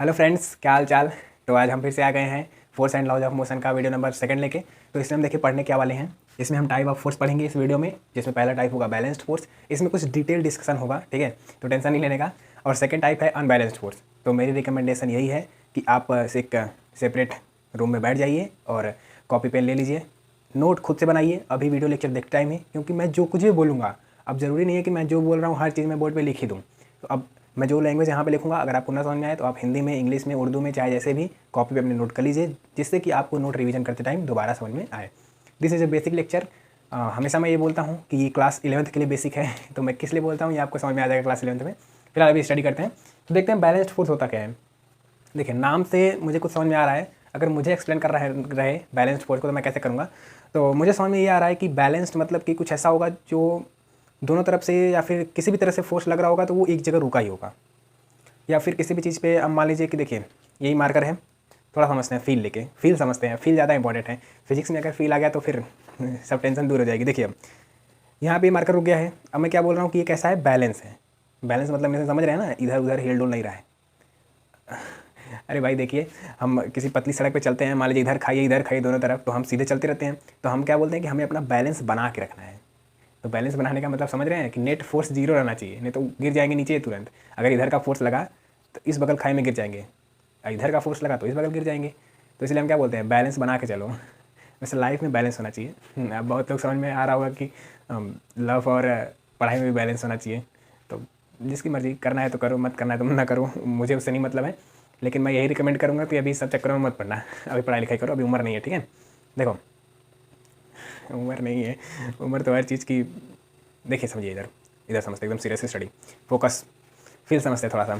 Hello friends, क्या हाल चाल। तो आज हम फिर से आ गए हैं force and laws of motion का वीडियो नंबर सेकंड लेके। तो इसमें हम देखिए पढ़ने क्या वाले हैं। इसमें हम टाइप ऑफ फोर्स पढ़ेंगे इस वीडियो में, जिसमें पहला टाइप होगा बैलेंस्ड फोर्स। इसमें कुछ डिटेल डिस्कशन होगा, ठीक है, तो टेंशन नहीं लेने का। और सेकंड टाइप है अनबैलेंस्ड फोर्स। तो मेरी रिकमेंडेशन यही है कि आप एक सेपरेट रूम में बैठ जाइए और कॉपी पेन ले लीजिए, नोट खुद से बनाइए अभी वीडियो लेक्चर देखते टाइम ही, क्योंकि मैं जो कुछ भी बोलूँगा, अब ज़रूरी नहीं है कि मैं जो बोल रहा हूँ हर चीज़ मैं बोर्ड पे लिख ही दूँ। तो अब मैं जो लैंग्वेज यहाँ पे लिखूँगा, अगर आपको ना समझ में आए तो आप हिंदी में, इंग्लिश में, उर्दू में, चाहे जैसे भी कॉपी पे अपने नोट कर लीजिए, जिससे कि आपको नोट रिवीजन करते टाइम दोबारा समझ में आए। This is a basic lecture. हमेशा मैं ये बोलता हूँ कि ये क्लास 11th के लिए बेसिक है। तो मैं किस लिए बोलता हूँ ये आपको समझ में आ जाएगा क्लास 11th में। फिलहाल अभी स्टडी करते हैं, तो देखते हैं बैलेंस्ड फोर्स होता क्या है। देखिए, नाम से मुझे कुछ समझ में आ रहा है। अगर मुझे एक्सप्लेन कर रहे बैलेंस्ड फोर्स को, तो मैं कैसे करूँगा। तो मुझे समझ में ये आ रहा है कि बैलेंस्ड मतलब कि कुछ ऐसा होगा जो दोनों तरफ से या फिर किसी भी तरह से फोर्स लग रहा होगा तो वो एक जगह रुका ही होगा। या फिर किसी भी चीज़ पे अब मान लीजिए कि देखिए यही मार्कर है, थोड़ा समझते हैं फील लेके, फील समझते हैं, फील ज़्यादा इंपॉर्टेंट है। फिजिक्स में अगर फील आ गया तो फिर सब टेंशन दूर हो जाएगी। देखिए अब यहाँ पे मार्कर रुक गया है। अब मैं क्या बोल रहा हूँ कि ये कैसा है, बैलेंस है। बैलेंस मतलब मेरे समझ रहे हैं ना, इधर उधर हिल डुल नहीं रहा है। अरे भाई देखिए, हम किसी पतली सड़क पे चलते हैं, मान लीजिए इधर खाइए दोनों तरफ, तो हम सीधे चलते रहते हैं। तो हम क्या बोलते हैं कि हमें अपना बैलेंस बना के रखना है। तो बैलेंस बनाने का मतलब समझ रहे हैं कि नेट फोर्स जीरो रहना चाहिए, नहीं तो गिर जाएंगे नीचे तुरंत। अगर इधर का फोर्स लगा तो इस बगल खाई में गिर जाएंगे, इधर का फोर्स लगा तो इस बगल गिर जाएंगे। तो इसलिए हम क्या बोलते हैं, बैलेंस बना के चलो। वैसे लाइफ में बैलेंस होना चाहिए। अब बहुत लोग समझ में आ रहा होगा कि लव और पढ़ाई में भी बैलेंस होना चाहिए। तो जिसकी मर्ज़ी, करना है तो करो, मत करना है तो ना करो, मुझे उससे नहीं मतलब है। लेकिन मैं यही रिकमेंड करूँगा कि अभी सब चक्करों में मत पड़ना, अभी पढ़ाई लिखाई करो, अभी उम्र नहीं है, ठीक है। देखो, उम्र नहीं है, उम्र तो हर चीज़ की। देखिए समझिए, इधर इधर समझते एकदम सीरियस स्टडी, फोकस, फील समझते थोड़ा सा।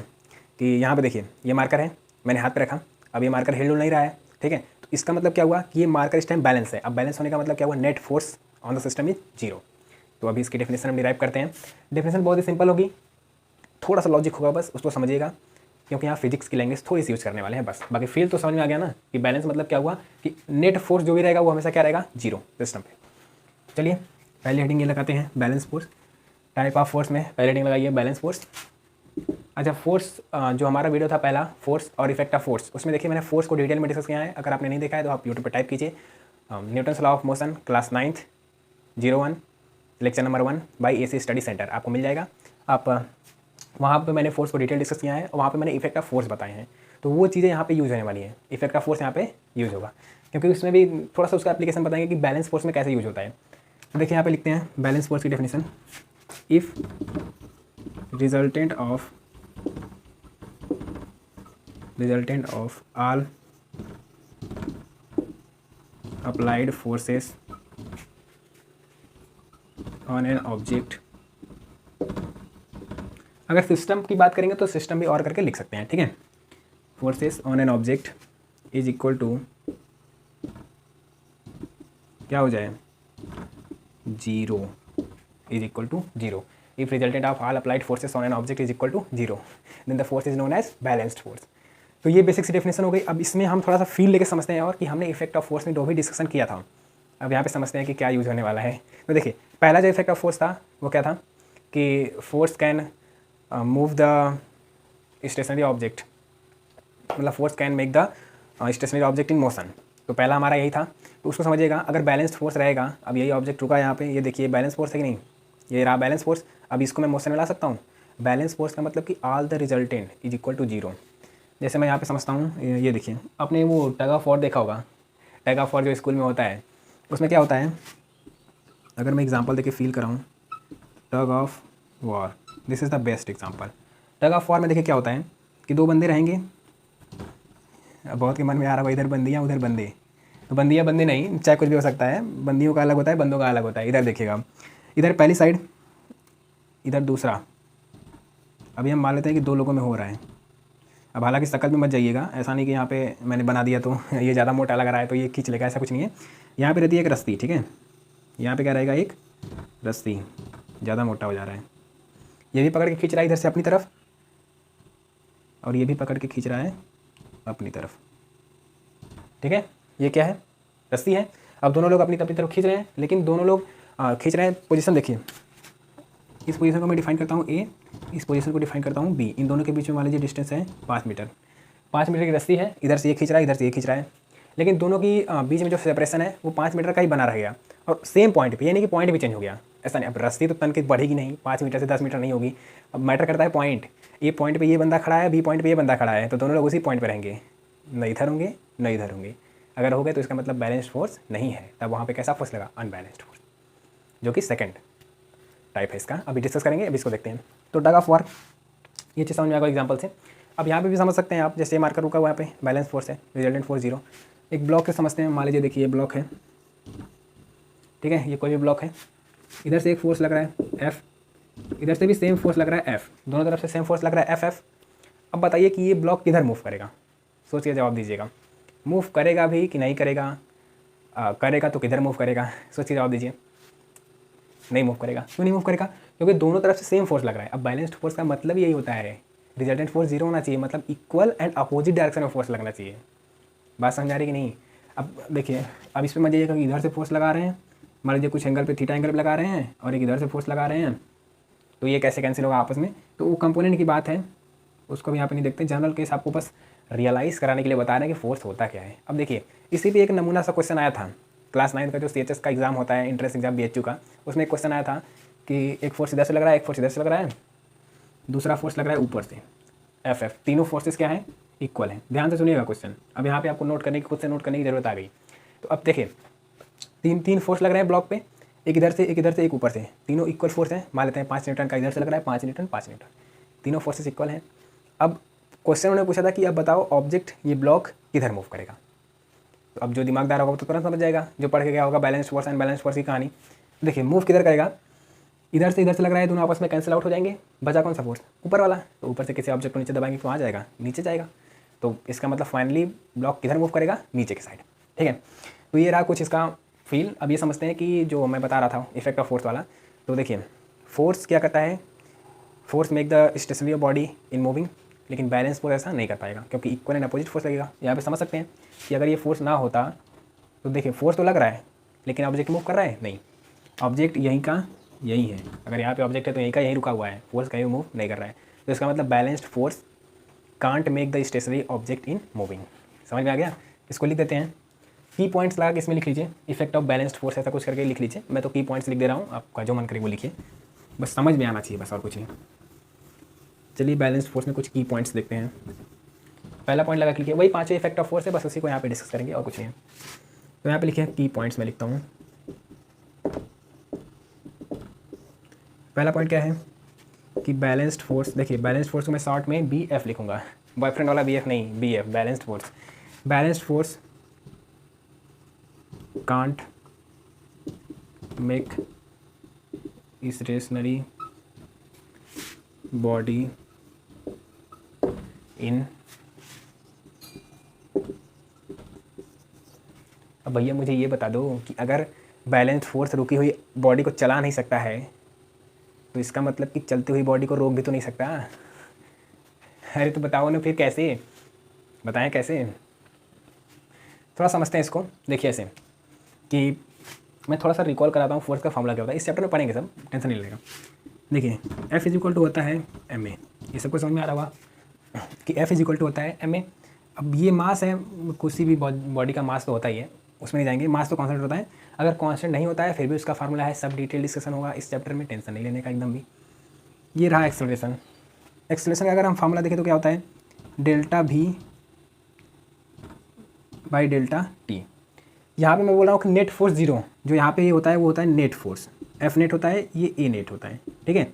कि यहाँ पे देखिए ये मार्कर है, मैंने हाथ पे रखा, अब ये मार्कर हिल डुल नहीं रहा है, ठीक है। तो इसका मतलब क्या हुआ कि ये मार्कर इस टाइम बैलेंस है। अब बैलेंस होने का मतलब क्या हुआ, net force on the system is zero. तो अभी इसकी डेफिनेशन हम डिराइव करते हैं। डेफिनेशन बहुत ही सिंपल होगी, थोड़ा सा लॉजिक होगा, बस उसको समझिएगा, क्योंकि यहाँ फिजिक्स की लैंग्वेज थोड़ी सी यूज़ करने वाले हैं बस। बाकी फील तो समझ में आ गया ना कि बैलेंस मतलब क्या हुआ कि नेट फोर्स जो भी रहेगा वो हमेशा क्या रहेगा, जीरो सिस्टम पे। चलिए पहली हेडिंग ये लगाते हैं, balance force. Type of force में पहली हेडिंग लगाइए बैलेंस फोर्स। अच्छा, फोर्स जो हमारा वीडियो था पहला, फोर्स और इफेक्ट ऑफ फोर्स, उसमें देखिए मैंने फोर्स को डिटेल में डिस्कस किया है। अगर आपने नहीं देखा है तो आप यूट्यूब पर टाइप कीजिए Newton's law of motion class 9th 01 lecture number 1 by AC study centre, आपको मिल जाएगा। आप वहाँ पे मैंने फोर्स को डिटेल डिस्कस किया है और वहाँ पे मैंने इफेक्ट ऑफ फोर्स बताए हैं। तो वो चीज़ें यहाँ पे यूज़ होने वाली हैं, इफेक्ट ऑफ फोर्स यहाँ पे यूज़ होगा, क्योंकि उसमें भी थोड़ा सा उसका एप्लीकेशन बताएंगे कि बैलेंस फोर्स में कैसे यूज़ होता है। देखिए यहाँ पे लिखते हैं बैलेंस फोर्स की definition, if resultant of all applied forces on an object. अगर सिस्टम की बात करेंगे तो सिस्टम भी और करके लिख सकते हैं, ठीक है। Forces on an object is equal to क्या हो जाए, zero, is equal to zero. If resultant of all applied forces on an object is equal to zero, then the force is known as balanced force. तो ये basic सी definition हो गई। अब इसमें हम थोड़ा सा फील लेके समझते हैं और कि हमने इफेक्ट ऑफ फोर्स में जो भी डिस्कशन किया था, अब यहाँ पे समझते हैं कि क्या यूज़ होने वाला है। तो देखिए पहला जो इफेक्ट ऑफ फोर्स था वो क्या था कि force can move the stationary object, मतलब force can make the stationary object in motion. तो पहला हमारा यही था। तो उसको समझिएगा, अगर बैलेंस्ड फोर्स रहेगा, अब यही ऑब्जेक्ट रुका यहाँ पे, ये देखिए बैलेंस फोर्स है कि नहीं, ये रहा बैलेंस फोर्स। अब इसको मैं मोशन में ला सकता हूँ। बैलेंस फोर्स का मतलब कि all the resultant is equal to zero. जैसे मैं यहाँ पे समझता हूँ, ये देखिए आपने वो टग ऑफ वॉर देखा होगा, टग ऑफ वॉर जो स्कूल में होता है, उसमें क्या होता है, अगर मैं एग्जांपल देके फील कराऊँ, tug of war, this is the best example. Tug of war में देखिए क्या होता है कि दो बंदे रहेंगे। अब बहुत के मन में आ रहा है इधर बंदियाँ उधर बंदे, तो बंदियाँ बंदे नहीं, चाहे कुछ भी हो सकता है, बंदियों का अलग होता है, बंदों का अलग होता है। इधर देखिएगा, इधर पहली साइड, इधर दूसरा। अभी हम मान लेते हैं कि दो लोगों में हो रहा है। अब हालांकि शक्ल में मत जाइएगा, ऐसा नहीं कि यहाँ पे मैंने बना दिया तो ये ज़्यादा मोटा लग रहा है तो ये खींच लेगा, ऐसा कुछ नहीं है। यहाँ पे रहती है एक रस्सी, ठीक है, यहाँ पे क्या रहेगा, एक रस्सी, ज़्यादा मोटा हो जा रहा है। ये भी पकड़ के खींच रहा है इधर से अपनी तरफ, और ये भी पकड़ के खींच रहा है अपनी तरफ, ठीक है। ये क्या है, रस्सी है। अब दोनों लोग अपनी तरफ खींच रहे हैं, लेकिन दोनों लोग खींच रहे हैं, पोजीशन देखिए, इस पोजीशन को मैं डिफाइन करता हूँ A, इस पोजीशन को डिफाइन करता हूँ B। इन दोनों के बीच में मान लीजिए डिस्टेंस है 5 मीटर। 5 मीटर की रस्सी है, इधर से ये खींच रहा है, इधर से ये खींच रहा है, लेकिन दोनों की बीच में जो सेपरेशन है वो 5 मीटर का ही बना रहेगा और सेम पॉइंट पे, यानी कि पॉइंट भी चेंज हो गया। ऐसा नहीं, अब रस्सी तो तन की बढ़ेगी नहीं, 5 मीटर से 10 मीटर नहीं होगी। अब मैटर करता है पॉइंट, ए पॉइंट पे ये बंदा खड़ा है, बी पॉइंट पे ये बंदा खड़ा है, तो दोनों लोग उसी पॉइंट पे रहेंगे, न इधर होंगे न इधर होंगे। अगर हो गए तो इसका मतलब बैलेंस्ड फोर्स नहीं है, तब वहाँ पे कैसा फोर्स लगा, अनबैलेंस्ड फोर्स, जो कि सेकंड टाइप है इसका। अभी डिस्कस करेंगे, अभी इसको देखते हैं। तो टग ऑफ वार, ये चीज़ समझ में आएगा एग्जाम्पल से। अब यहाँ पे भी समझ सकते हैं आप, जैसे मार्कर रुका हुआ है, यहाँ पे बैलेंस फोर्स है, रिजल्टेंट फोर्स 0। एक ब्लॉक से समझते हैं, मान लीजिए देखिए ये ब्लॉक है, ठीक है, ये कोई भी ब्लॉक है, इधर से एक फोर्स लग रहा है F, इधर से भी सेम फोर्स लग रहा है F, दोनों तरफ से सेम फोर्स लग रहा है F। अब बताइए कि ये ब्लॉक किधर मूव करेगा, सोचिए, जवाब दीजिएगा। मूव करेगा भी कि नहीं करेगा, करेगा तो किधर मूव करेगा, सोचिए, जवाब दीजिए। नहीं मूव करेगा। क्यों नहीं मूव करेगा? क्योंकि दोनों तरफ से सेम फोर्स लग रहा है। अब बैलेंस्ड फोर्स का मतलब यही होता है, रिजल्टेंट फोर्स 0 होना चाहिए, मतलब इक्वल एंड अपोजिट डायरेक्शन में फोर्स लगना चाहिए। बात समझ आ रही कि नहीं? अब देखिए, अब इस पर मजे कि इधर से फोर्स लगा रहे हैं, मान लीजिए कुछ एंगल पे, थीटा एंगल पे लगा रहे हैं, और एक इधर से फोर्स लगा रहे हैं, तो ये कैसे कैंसिल होगा आपस में? तो वो कंपोनेंट की बात है, उसको भी यहाँ पे नहीं देखते। जनरल केस आपको बस रियलाइज़ कराने के लिए बता रहे हैं कि फोर्स होता क्या है। अब देखिए, इसी पे एक नमूना सा क्वेश्चन आया था क्लास 9 का, जो CHS का एग्जाम होता है, इंट्रेंस एग्जाम BHU का, उसमें एक क्वेश्चन आया था कि एक फोर्स इधर से लग रहा है, एक फोर्स इधर से लग रहा है, दूसरा फोर्स लग रहा है ऊपर से FF, तीनों फोर्सेस क्या है, इक्वल है। ध्यान से सुनिएगा क्वेश्चन। अब यहाँ पे आपको नोट करने की, खुद से नोट करने की जरूरत आ गई। तो अब देखिए, तीन फोर्स लग रहे हैं ब्लॉक पे, एक इधर से, एक इधर से, एक ऊपर से, तीनों इक्वल फोर्स है। मान लेते हैं 5 न्यूटन का इधर से लग रहा है, 5 न्यूटन, 5 न्यूटन, तीनों फोर्सेस इक्वल हैं। अब क्वेश्चन उन्होंने पूछा था कि अब बताओ ऑब्जेक्ट, ये ब्लॉक किधर मूव करेगा। तो अब जो दिमागदार होगा तो तुरंत समझ जाएगा, जो पढ़ के गया होगा balanced force and balanced force की कहानी। देखिए, मूव किधर करेगा, इधर से लग रहा है, दोनों आपस में कैंसिल आउट हो जाएंगे, बचा कौन सा फोर्स, ऊपर वाला। तो ऊपर से किसी ऑब्जेक्ट को नीचे दबाएंगे तो आ जाएगा, नीचे जाएगा। तो इसका मतलब फाइनली ब्लॉक किधर मूव करेगा, नीचे की साइड, ठीक है। तो ये रहा कुछ इसका फील। अब ये समझते हैं कि जो मैं बता रहा था इफेक्ट ऑफ फोर्स वाला। तो देखिए, फोर्स क्या करता है, force make the stationary of body in moving, लेकिन बैलेंस फोर्स ऐसा नहीं कर पाएगा, क्योंकि इक्वल एंड अपोजिट फोर्स लगेगा। यहाँ पे समझ सकते हैं कि अगर ये फोर्स ना होता, तो देखिए फोर्स तो लग रहा है, लेकिन ऑब्जेक्ट मूव कर रहा है नहीं, ऑब्जेक्ट यहीं का यही है। अगर यहाँ पे ऑब्जेक्ट है तो यहीं का यहीं रुका हुआ है, फोर्स कहीं मूव नहीं कर रहा है। तो इसका मतलब balanced force can't make the stationary object in moving. समझ में आ गया? इसको लिख देते हैं, की पॉइंट्स लगा के इसमें लिख लीजिए, इफेक्ट ऑफ बैलेंस्ड फोर्स ऐसा कुछ करके लिख लीजिए। मैं तो की पॉइंट्स लिख दे रहा हूँ, आपका जो मन करे वो लिखिए, बस समझ में आना चाहिए, बस और कुछ नहीं। चलिए, बैलेंस्ड फोर्स में कुछ की पॉइंट्स देखते हैं। पहला पॉइंट लगा के लिखिए, वही 5 इफेक्ट ऑफ फोर्स है, बस उसी को यहाँ पे डिस्कस करेंगे और कुछ नहीं है। तो यहाँ पे लिखिए की पॉइंट्स, मैं लिखता हूँ। पहला पॉइंट क्या है कि बैलेंस्ड फोर्स, देखिए बैलेंस्ड फोर्स को मैं शॉर्ट में BF लिखूंगा, बॉयफ्रेंड वाला BF नहीं, BF, balanced force. Balanced force can't make stationary body in. अब भैया मुझे ये बता दो कि अगर बैलेंस्ड फोर्स रुकी हुई बॉडी को चला नहीं सकता है, तो इसका मतलब कि चलती हुई बॉडी को रोक भी तो नहीं सकता। अरे तो बताओ ना फिर कैसे, बताएं कैसे? थोड़ा समझते हैं इसको। देखिए ऐसे कि मैं थोड़ा सा रिकॉल कराता हूँ फोर्स का फॉर्मूला क्या होता है, इस चैप्टर में पढ़ेंगे सब, टेंशन नहीं लेगा। देखिए, F इज इक्वल टू होता है ma, ये सबको समझ में आ रहा होगा कि F इज इक्वल टू होता है ma। अब ये मास है, किसी भी बॉडी का मास तो होता ही है, उसमें नहीं जाएंगे, मास तो कांस्टेंट होता है। अगर कांस्टेंट नहीं होता है फिर भी उसका फार्मूला है, सब डिटेल डिस्कशन होगा इस चैप्टर में, टेंशन नहीं लेने का एकदम भी। ये रहा एक्सेलरेशन। एक्सेलरेशन का अगर हम फार्मूला देखें तो क्या होता है, delta V by delta T। यहाँ पे मैं बोल रहा हूँ कि नेट फोर्स 0, जो यहाँ पे ये होता है वो होता है नेट फोर्स, F नेट होता है, ये A नेट होता है, ठीक है।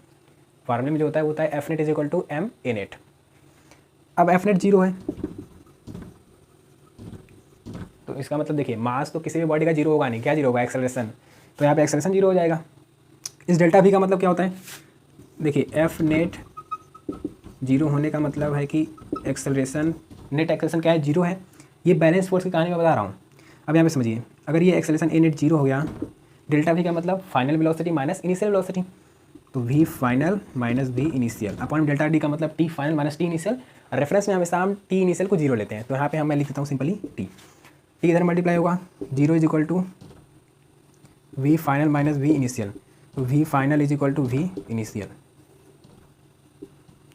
फार्मूले में जो होता है वो होता है F net is equal to M A net. अब F नेट 0 है, तो इसका मतलब देखिए, मास तो किसी भी बॉडी का 0 होगा नहीं, क्या 0 होगा, एक्सेलरेशन। तो यहाँ पे एक्सेलरेशन 0 हो जाएगा। इस डेल्टा V का मतलब क्या होता है, देखिए F नेट 0 होने का मतलब है कि एक्सेलरेशन, नेट एक्सेलरेशन क्या है, 0 है। ये बैलेंस फोर्स की कहानी मैं बता रहा हूँ। अब यहाँ पे समझिए, अगर ये एक्सेलरेशन A नेट 0 हो गया, डेल्टा V का मतलब final velocity minus initial velocity, तो V final minus V initial upon delta D का मतलब T final minus T initial. Reference में हमेशा हम T इनिशियल को 0 लेते हैं, तो यहाँ पे मैं लिख देता हूँ सिंपली T इधर मल्टीप्लाई होगा, 0 is equal to V final minus V initial, तो V final is equal to V initial.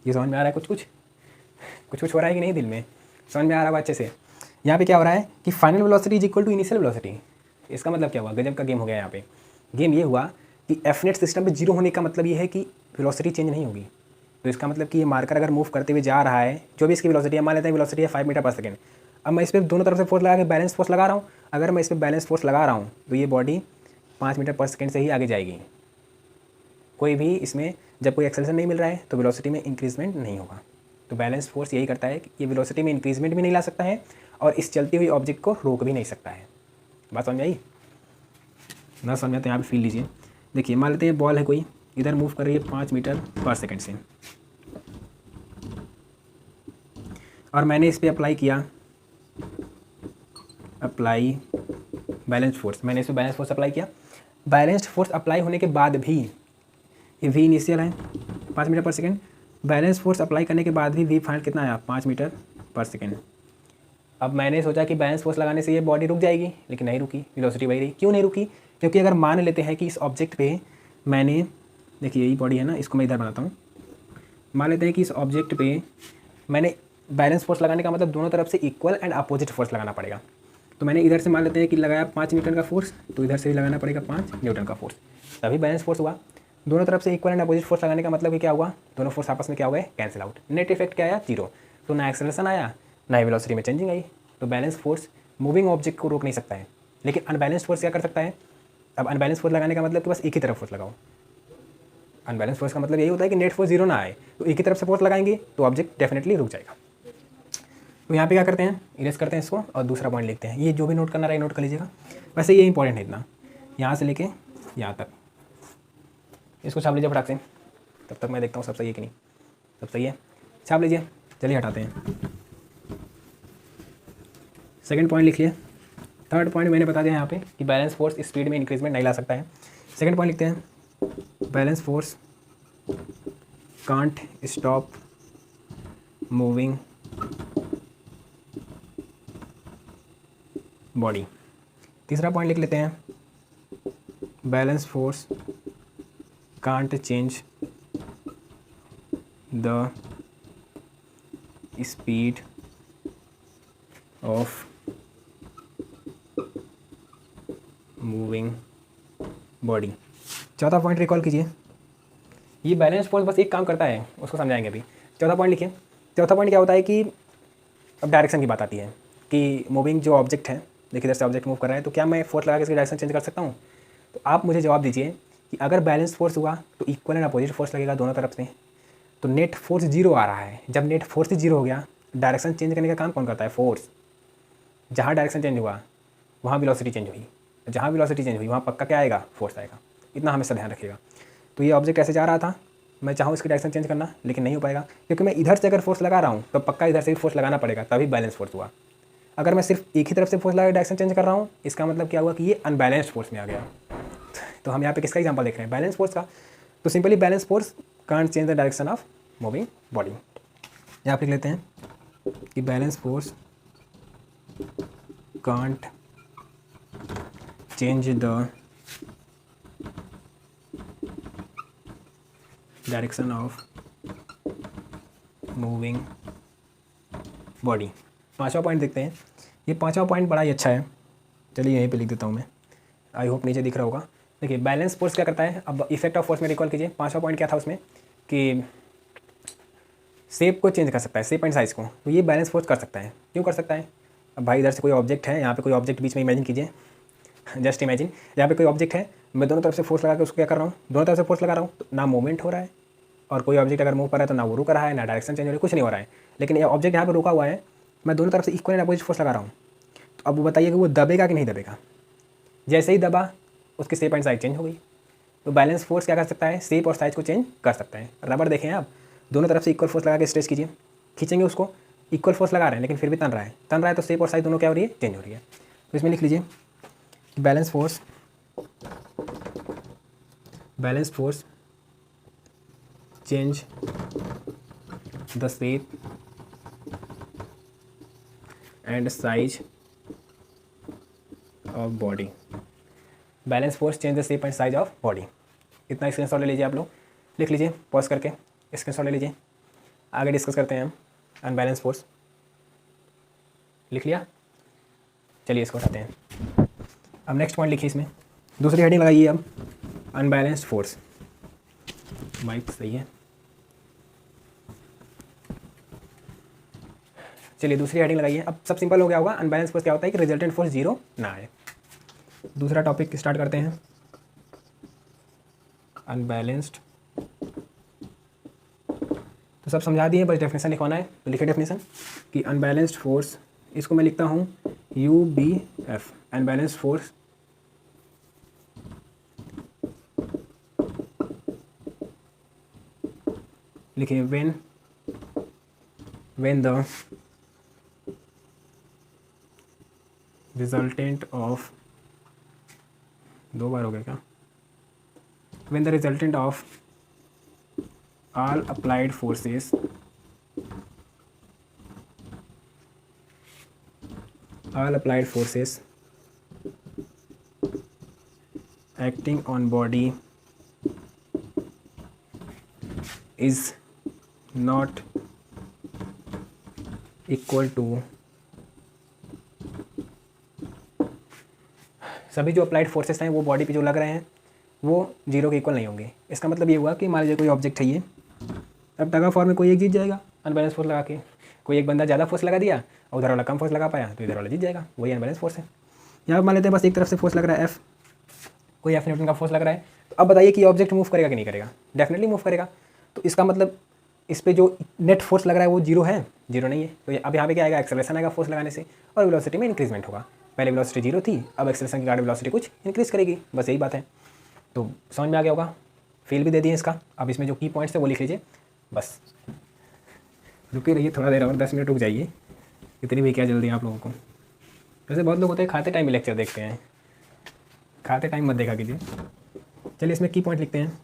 ये समझ में आ रहा है? कुछ कुछ हो रहा है कि नहीं दिल में? समझ में आ रहा होगा अच्छे से। यहाँ पे क्या हो रहा है कि final velocity is equal to initial velocity. इसका मतलब क्या हुआ, गजब का गेम हो गया यहाँ पे। गेम ये हुआ कि एफनेट सिस्टम पे जीरो होने का मतलब ये है कि वेलोसिटी चेंज नहीं होगी। तो इसका मतलब कि ये मार्कर अगर मूव करते हुए जा रहा है, जो भी इसकी वेलोसिटी है, मान लेते हैं वेलोसिटी है 5 मीटर पर सेकंड। अब मैं इस पर दोनों तरफ से फोर्स लगा के बैलेंस फोर्स लगा रहा हूँ। अगर मैं इस पर बैलेंस फोर्स लगा रहा हूँ तो ये बॉडी 5 मीटर पर सेकंड से ही आगे जाएगी। कोई भी इसमें जब कोई एक्सेलरेशन नहीं मिल रहा है तो वेलोसिटी में इंक्रीजमेंट नहीं होगा। तो बैलेंस फोर्स यही करता है कि ये वेलोसिटी में इंक्रीजमेंट भी नहीं ला सकता है और इस चलती हुई ऑब्जेक्ट को रोक भी नहीं सकता है। बात समझ आई? ना समझ में तो यहाँ पे फील लीजिए। देखिए मान लेते हैं बॉल है कोई, इधर मूव कर रही है 5 मीटर पर सेकंड से, और मैंने इस पर अप्लाई किया बैलेंस फोर्स। मैंने इस पर बैलेंस फोर्स अप्लाई किया। बैलेंस्ड फोर्स अप्लाई होने के बाद भी ये वी इनिशियल है 5 मीटर पर सेकंड, बैलेंस फोर्स अप्लाई करने के बाद भी वी फाइनल कितना आया 5 मीटर पर सेकंड। अब मैंने सोचा कि बैलेंस फोर्स लगाने से ये बॉडी रुक जाएगी, लेकिन नहीं रुकी, वेलोसिटी वही रही। क्यों नहीं रुकी? क्योंकि अगर मान लेते हैं कि इस ऑब्जेक्ट पे मैंने, देखिए यही बॉडी है ना, इसको मैं इधर बनाता हूँ। मान लेते हैं कि इस ऑब्जेक्ट पे मैंने बैलेंस फोर्स लगाने का मतलब दोनों तरफ से इक्वल एंड अपोजिट फोर्स लगाना पड़ेगा। तो मैंने इधर से मान लेते हैं कि लगाया 5 न्यूटन का फोर्स, तो इधर से भी लगाना पड़ेगा 5 न्यूटन का फोर्स, तभी बैलेंस फोर्स हुआ। दोनों तरफ से इक्वल एंड अपोजिट फोर्स लगाने का मतलब कि क्या हुआ, दोनों फोर्स आपस में क्या हो गए, कैंसिल आउट। नेट इफेक्ट क्या आया, जीरो। तो ना एक्सेलरेशन आया ना ही वेलोसिटी में चेंजिंग आई। तो बैलेंस फोर्स मूविंग ऑब्जेक्ट को रोक नहीं सकता है, लेकिन अनबैलेंस फोर्स क्या कर सकता है। अब अनबैलेंस फोर्स लगाने का मतलब कि बस एक ही तरफ फोर्स लगाओ। अनबैलेंस फोर्स का मतलब यही होता है कि नेट फोर्स जीरो ना आए, तो एक ही तरफ से फोर्स लगाएंगे तो ऑब्जेक्ट डेफिनेटली रुक जाएगा। तो यहाँ पे क्या करते हैं, इरेज करते हैं इसको और दूसरा पॉइंट लिखते हैं। ये जो भी नोट करना रहा है नोट कर लीजिएगा, वैसे ये इंपॉर्टेंट है इतना, यहाँ से लेके यहाँ तक। इसको छाप लीजिए फटाक से, तब तक मैं देखता हूँ सब सही है कि नहीं। सब सही है, छाप लीजिए। चलिए हटाते हैं। सेकंड पॉइंट लिखिए। थर्ड पॉइंट मैंने बता दिया यहाँ पे कि बैलेंस फोर्स स्पीड में इंक्रीजमेंट नहीं ला सकता है। सेकंड पॉइंट लिखते हैं, balance force can't stop moving body. तीसरा पॉइंट लिख लेते हैं, balance force can't change the speed of moving body. चौथा पॉइंट रिकॉल कीजिए। ये बैलेंस फोर्स बस एक काम करता है, उसको समझाएंगे अभी। चौथा पॉइंट लिखिए। चौथा पॉइंट क्या होता है कि अब डायरेक्शन की बात आती है कि मूविंग जो ऑब्जेक्ट है, देखिए इधर से ऑब्जेक्ट मूव कर रहा है, तो क्या मैं फोर्स लगा के इसकी डायरेक्शन चेंज कर सकता हूँ। तो आप मुझे जवाब दीजिए कि अगर बैलेंस फोर्स हुआ तो इक्वल एंड अपोजिट फोर्स लगेगा दोनों तरफ से, तो नेट फोर्स जीरो आ रहा है। जब नेट फोर्स जीरो हो गया, डायरेक्शन चेंज करने का काम कौन करता है, फोर्स। जहाँ डायरेक्शन चेंज हुआ वहाँ वेलोसिटी चेंज हुई, जहाँ वेलोसिटी चेंज हुई वहाँ पक्का क्या आएगा, फोर्स आएगा। इतना हमेशा ध्यान रखिएगा। तो ये ऑब्जेक्ट ऐसे जा रहा था, मैं चाहूँ इसकी डायरेक्शन चेंज करना, लेकिन नहीं हो पाएगा, क्योंकि मैं इधर से अगर फोर्स लगा रहा हूँ तो पक्का इधर से भी फोर्स लगाना पड़ेगा, तभी बैलेंस फोर्स हुआ। अगर मैं सिर्फ एक ही तरफ से फोर्स लगा डायरेक्शन चेंज कर रहा हूँ, इसका मतलब क्या हुआ कि ये अनबैलेंस्ड फोर्स में आ गया। तो हम यहाँ पे किसका एग्जांपल देख रहे हैं, बैलेंस फोर्स का। तो simply balance force can't change the direction of moving body. यहाँ पे लिख लेते हैं कि balance force can't change the direction of moving body. पांचवा पॉइंट देखते हैं। ये पांचवा पॉइंट बड़ा ही अच्छा है, चलिए यहीं पे लिख देता हूँ मैं, आई होप नीचे दिख रहा होगा। देखिए बैलेंस फोर्स क्या करता है, अब इफेक्ट ऑफ फोर्स में रिकॉल कीजिए। पांचवा पॉइंट क्या था उसमें कि शेप को चेंज कर सकता है, शेप एंड साइज़ को। तो ये बैलेंस फोर्स कर सकता है। क्यों कर सकता है, अब भाई इधर से कोई ऑब्जेक्ट है, यहाँ पे कोई ऑब्जेक्ट बीच में इमेजिन कीजिए, जस्ट इमेजिन यहाँ पे कोई ऑब्जेक्ट है, मैं दोनों तरफ से फोर्स लगा के उसको क्या कर रहा हूँ, दोनों तरफ से फोर्स लगा रहा हूँ, तो ना मूवमेंट हो रहा है, और कोई ऑब्जेक्ट अगर मूव कर रहा है तो ना वो रुक रहा है, ना डायरेक्शन चेंज हो रही है, कुछ नहीं हो रहा है। लेकिन ये ऑब्जेक्ट यहाँ पर रुका हुआ है, मैं दोनों तरफ से इक्वल एंड अपोजिट फोर्स लगा रहा हूँ। तो अब वो बताइए कि वो दबेगा कि नहीं दबेगा। जैसे ही दबा उसकी शेप एंड साइज चेंज हो गई। तो बैलेंस फोर्स क्या कर सकता है, शेप और साइज को चेंज कर सकता है। रबर देखें आप, दोनों तरफ से इक्वल फोर्स लगा के स्ट्रेच कीजिए, खींचेंगे उसको, इक्वल फोर्स लगा रहे हैं लेकिन फिर भी तन रहा है, तो शेप और साइज दोनों क्या हो रही है, चेंज हो रही है। तो इसमें लिख लीजिए balance force change the shape and size of body. Balance force change the shape and size of body. इतना स्क्रीनशॉट ले लीजिए, आप लोग लिख लीजिए, पॉज करके स्क्रीनशॉट ले लीजिए। आगे डिस्कस करते हैं हम अनबैलेंस फोर्स। लिख लिया। चलिए इसको हटाते हैं। अब नेक्स्ट पॉइंट लिखिए इसमें, दूसरी हेडिंग लगाइए अब अनबैलेंस्ड फोर्स। माइक सही है। चलिए दूसरी हेडिंग लगाइए। अब सब सिंपल हो गया होगा। अनबैलेंस फोर्स क्या होता है कि रिजल्टेंट फोर्स जीरो ना आए। दूसरा टॉपिक स्टार्ट करते हैं, अनबैलेंस्ड। तो सब समझा दिए, बस डेफिनेशन लिखवाना है। तो लिखे डेफिनेशन कि अनबैलेंस्ड फोर्स, इसको मैं लिखता हूँ UBF, अनबैलेंस्ड फोर्स लिखिए when the resultant of, दो बार हो गया क्या, when the resultant of all applied forces acting on body is not equal to, सभी जो अप्लाइड फोर्सेस हैं वो बॉडी पे जो लग रहे हैं वो जीरो के इक्वल नहीं होंगे। इसका मतलब ये हुआ कि मान लीजिए कोई ऑब्जेक्ट है ये, अब टग ऑफ वॉर में कोई एक जीत जाएगा अनबैलेंस फोर्स लगा के। कोई एक बंदा ज़्यादा फोर्स लगा दिया और उधर वाला कम फोर्स लगा पाया तो इधर वाला जीत जाएगा, वही अनबैलेंस फोर्स है। यहाँ मान लेते हैं बस एक तरफ से फोर्स लग रहा है F, कोई F न्यूटन का फोर्स लग रहा है। तो अब बताइए कि ऑब्जेक्ट मूव करेगा कि नहीं करेगा? डेफिनेटली मूव करेगा। तो इसका मतलब इस पर जो नेट फोर्स लग रहा है वो जीरो है? जीरो नहीं है। तो अब यहाँ पे क्या आएगा? एक्सेलरेशन आएगा फोर्स लगाने से, और वेलोसिटी में इंक्रीजमेंट होगा। पहले वेलोसिटी जीरो थी, अब एक्सेलरेशन के कारण वेलोसिटी कुछ इंक्रीज करेगी, बस यही बात है। तो समझ में आ गया होगा। फेल भी दे दिए इसका। अब इसमें जो की पॉइंट्स है वो लिख लीजिए बस। रुके रहिए थोड़ा देर और, 10 मिनट रुक जाइए, इतनी भी क्या जल्दी आप लोगों को। वैसे बहुत लोग होते हैं खाते टाइम भी लेक्चर देखते हैं, खाते टाइम मत देखा कीजिए। चलिए इसमें की पॉइंट लिखते हैं।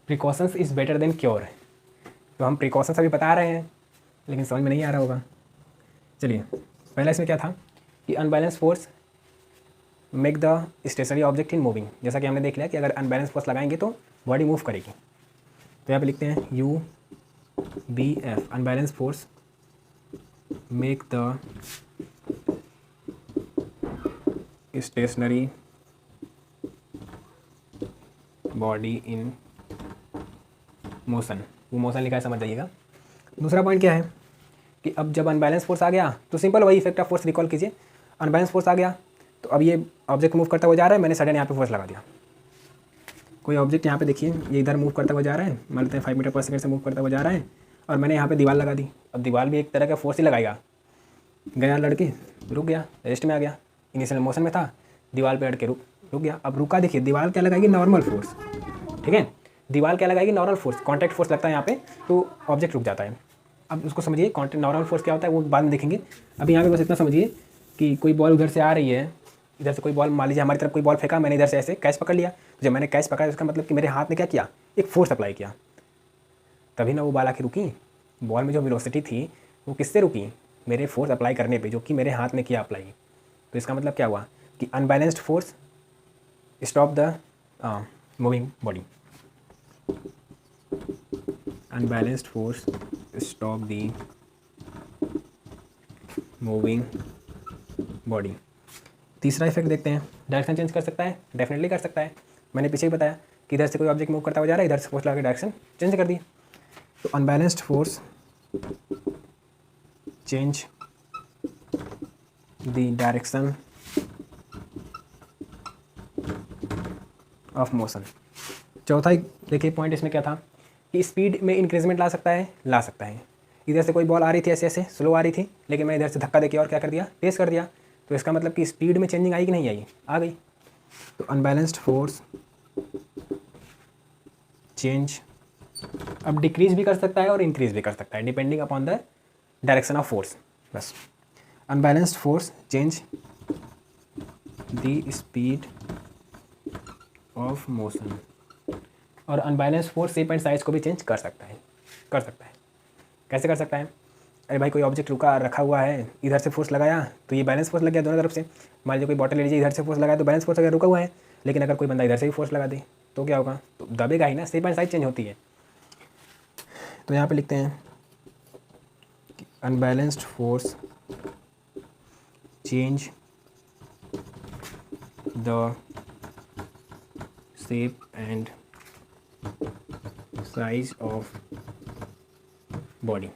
Precautions is better than cure. तो हम प्रिकॉशंस अभी बता रहे हैं लेकिन समझ में नहीं आ रहा होगा। चलिए पहला इसमें क्या था कि unbalance force make the stationary object in moving. जैसा कि हमने देख लिया कि अगर अनबैलेंस फोर्स लगाएंगे तो बॉडी मूव करेगी। तो यहाँ पे लिखते हैं UBF, unbalance force make the stationary body in motion. वो मोशन लिखा है, समझ जाइएगा। दूसरा पॉइंट क्या है कि अब जब अनबैलेंस फोर्स आ गया तो सिंपल वही इफेक्ट ऑफ फोर्स रिकॉल कीजिए। अनबैलेंस फोर्स आ गया तो अब ये ऑब्जेक्ट मूव करता हुआ जा रहा है, मैंने सडन यहाँ पे फोर्स लगा दिया। कोई ऑब्जेक्ट यहाँ पे देखिए ये इधर मूव करता हुआ जा रहा है, मान लेते हैं 5 मीटर पर सेकंड से मूव करता हुआ जा रहा है, और मैंने यहाँ पे दीवार लगा दी। अब दीवार भी एक तरह का फोर्स ही लगाएगा। गया लड़के, रुक गया, रेस्ट में आ गया, इनिशियल मोशन में था, दीवार पे अड़ के रुक गया। अब रुका, देखिए दीवार क्या लगाएगी? Normal force. ठीक है, दीवार क्या लगाएगी? Normal force. कॉन्टैक्ट फोर्स लगता है यहाँ पे तो ऑब्जेक्ट रुक जाता है। अब उसको समझिए कॉन्टैक्ट नॉर्मल फोर्स क्या होता है वो बाद में देखेंगे। अभी यहाँ पे बस इतना समझिए कि कोई बॉल उधर से आ रही है, इधर से कोई बॉल, मान लीजिए हमारी तरफ कोई बॉल फेंका, मैंने इधर से ऐसे कैच पकड़ लिया। जब मैंने कैच पकड़ा इसका मतलब कि मेरे हाथ ने क्या किया? एक फोर्स अप्लाई किया, तभी ना वो बॉल आके रुकी। बॉल में जो वेलोसिटी थी वो किससे रुकी? मेरे फोर्स अप्लाई करने पे, जो कि मेरे हाथ ने किया अप्लाई। तो इसका मतलब क्या हुआ कि unbalanced force stop the moving body. Unbalanced force stop the moving body. तीसरा इफेक्ट देखते हैं, डायरेक्शन चेंज कर सकता है? डेफिनेटली कर सकता है। मैंने पीछे ही बताया कि इधर से कोई ऑब्जेक्ट मूव करता हुआ जा रहा है, इधर से फोर्स लगा के डायरेक्शन चेंज कर दी। तो unbalanced force change the direction of motion. चौथा देखिए पॉइंट इसमें क्या था कि स्पीड में इंक्रीजमेंट ला सकता है। इधर से कोई बॉल आ रही थी, ऐसे स्लो आ रही थी, लेकिन मैं इधर से धक्का देके और क्या कर दिया? तेज कर दिया। तो इसका मतलब कि स्पीड में चेंजिंग आई कि नहीं आई? आ गई। तो अनबैलेंस्ड फोर्स चेंज, अब डिक्रीज भी कर सकता है और इंक्रीज भी कर सकता है depending upon the direction of force. बस unbalanced force change the speed of motion. और unbalanced force shape and size को भी चेंज कर सकता है। कैसे कर सकता है? अरे भाई कोई ऑब्जेक्ट रखा हुआ है, इधर से फोर्स लगाया तो ये बैलेंस फोर्स लग गया दोनों तरफ से। मान लीजिए कोई बॉटल ले लीजिए, इधर से फोर्स लगाया तो बैलेंस फोर्स अगर रुका हुआ है, लेकिन अगर कोई बंदा इधर से भी फोर्स लगा दे तो क्या होगा? तो दबेगा ही ना, शेप एंड साइज चेंज होती है। तो यहाँ पे लिखते हैं unbalanced force change the shape and size of body.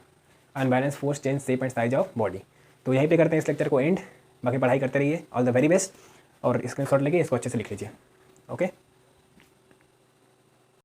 Unbalance force change shape and size of body. तो यहीं पे करते हैं इस लेक्चर को एंड। बाकी पढ़ाई करते रहिए। All the very best. और स्क्रीनशॉट लेके इसको अच्छे से लिख लीजिए। ओके।